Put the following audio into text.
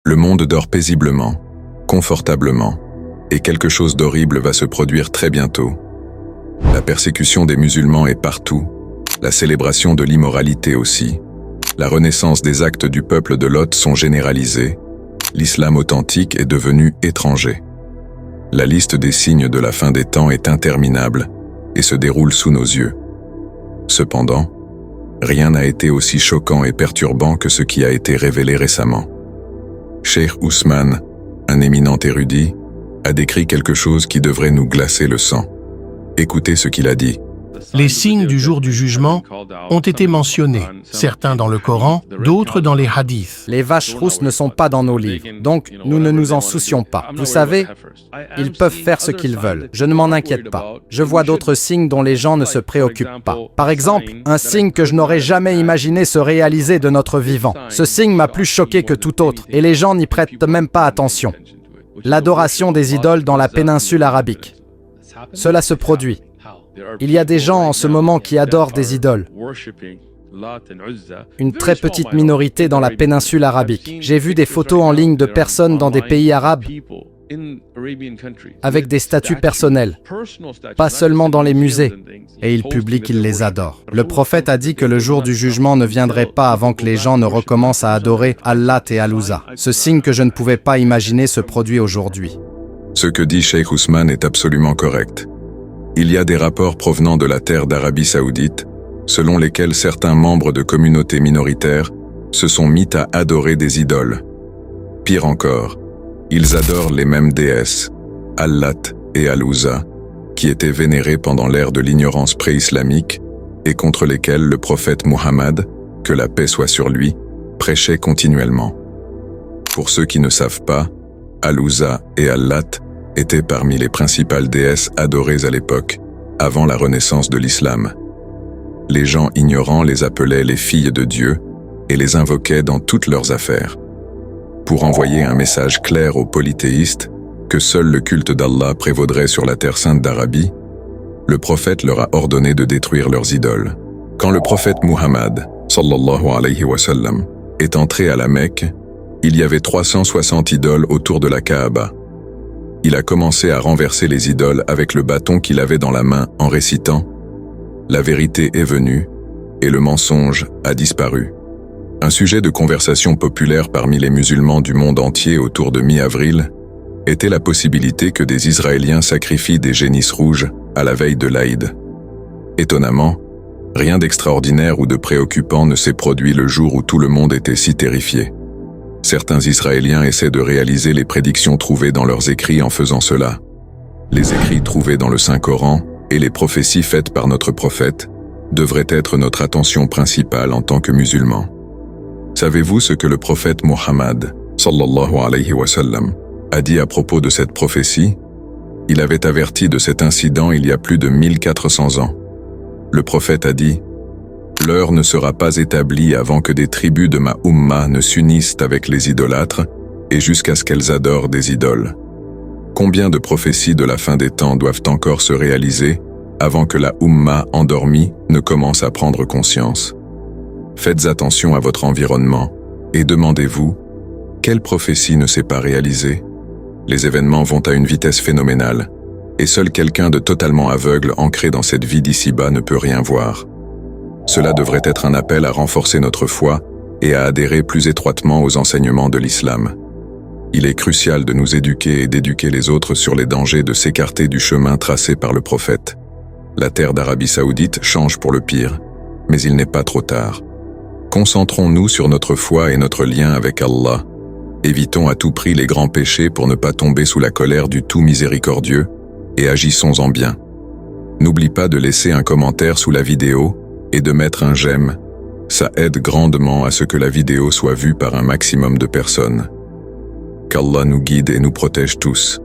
Le monde dort paisiblement, confortablement, et quelque chose d'horrible va se produire très bientôt. La persécution des musulmans est partout, la célébration de l'immoralité aussi. La renaissance des actes du peuple de Lot sont généralisés, l'islam authentique est devenu étranger. La liste des signes de la fin des temps est interminable et se déroule sous nos yeux. Cependant, rien n'a été aussi choquant et perturbant que ce qui a été révélé récemment. Cheikh Ousmane, un éminent érudit, a décrit quelque chose qui devrait nous glacer le sang. Écoutez ce qu'il a dit. Les signes du jour du jugement ont été mentionnés, certains dans le Coran, d'autres dans les hadiths. Les vaches rousses ne sont pas dans nos livres, donc nous ne nous en soucions pas. Vous savez, ils peuvent faire ce qu'ils veulent, je ne m'en inquiète pas. Je vois d'autres signes dont les gens ne se préoccupent pas. Par exemple, un signe que je n'aurais jamais imaginé se réaliser de notre vivant. Ce signe m'a plus choqué que tout autre, et les gens n'y prêtent même pas attention. L'adoration des idoles dans la péninsule arabique. Cela se produit. Il y a des gens en ce moment qui adorent des idoles. Une très petite minorité dans la péninsule arabique. J'ai vu des photos en ligne de personnes dans des pays arabes avec des statues personnelles, pas seulement dans les musées, et ils publient qu'ils les adorent. Le prophète a dit que le jour du jugement ne viendrait pas avant que les gens ne recommencent à adorer Allat et Al-Uzza. Ce signe que je ne pouvais pas imaginer se produit aujourd'hui. Ce que dit Cheikh Ousmane est absolument correct. Il y a des rapports provenant de la terre d'Arabie Saoudite, selon lesquels certains membres de communautés minoritaires se sont mis à adorer des idoles. Pire encore, ils adorent les mêmes déesses, Allat et Al-Uzza, qui étaient vénérées pendant l'ère de l'ignorance pré-islamique et contre lesquelles le prophète Muhammad, que la paix soit sur lui, prêchait continuellement. Pour ceux qui ne savent pas, Al-Uzza et Allat étaient parmi les principales déesses adorées à l'époque, avant la renaissance de l'islam. Les gens ignorants les appelaient les filles de Dieu et les invoquaient dans toutes leurs affaires. Pour envoyer un message clair aux polythéistes que seul le culte d'Allah prévaudrait sur la terre sainte d'Arabie, le prophète leur a ordonné de détruire leurs idoles. Quand le prophète Muhammad, sallallahu alayhi wa sallam, est entré à la Mecque, il y avait 360 idoles autour de la Kaaba. Il a commencé à renverser les idoles avec le bâton qu'il avait dans la main en récitant « La vérité est venue et le mensonge a disparu ». Un sujet de conversation populaire parmi les musulmans du monde entier autour de mi-avril était la possibilité que des Israéliens sacrifient des génisses rouges à la veille de l'Aïd. Étonnamment, rien d'extraordinaire ou de préoccupant ne s'est produit le jour où tout le monde était si terrifié. Certains Israéliens essaient de réaliser les prédictions trouvées dans leurs écrits en faisant cela. Les écrits trouvés dans le Saint-Coran et les prophéties faites par notre prophète devraient être notre attention principale en tant que musulmans. Savez-vous ce que le prophète Muhammad, sallallahu alayhi wa sallam, a dit à propos de cette prophétie? Il avait averti de cet incident il y a plus de 1400 ans. Le prophète a dit « L'heure ne sera pas établie avant que des tribus de ma Ummah ne s'unissent avec les idolâtres et jusqu'à ce qu'elles adorent des idoles. » Combien de prophéties de la fin des temps doivent encore se réaliser avant que la Ummah endormie ne commence à prendre conscience? Faites attention à votre environnement et demandez-vous « Quelle prophétie ne s'est pas réalisée ?» Les événements vont à une vitesse phénoménale et seul quelqu'un de totalement aveugle ancré dans cette vie d'ici-bas ne peut rien voir. Cela devrait être un appel à renforcer notre foi et à adhérer plus étroitement aux enseignements de l'islam. Il est crucial de nous éduquer et d'éduquer les autres sur les dangers de s'écarter du chemin tracé par le prophète. La terre d'Arabie Saoudite change pour le pire, mais il n'est pas trop tard. Concentrons-nous sur notre foi et notre lien avec Allah. Évitons à tout prix les grands péchés pour ne pas tomber sous la colère du tout miséricordieux et agissons en bien. N'oublie pas de laisser un commentaire sous la vidéo et de mettre un j'aime. Ça aide grandement à ce que la vidéo soit vue par un maximum de personnes. Qu'Allah nous guide et nous protège tous.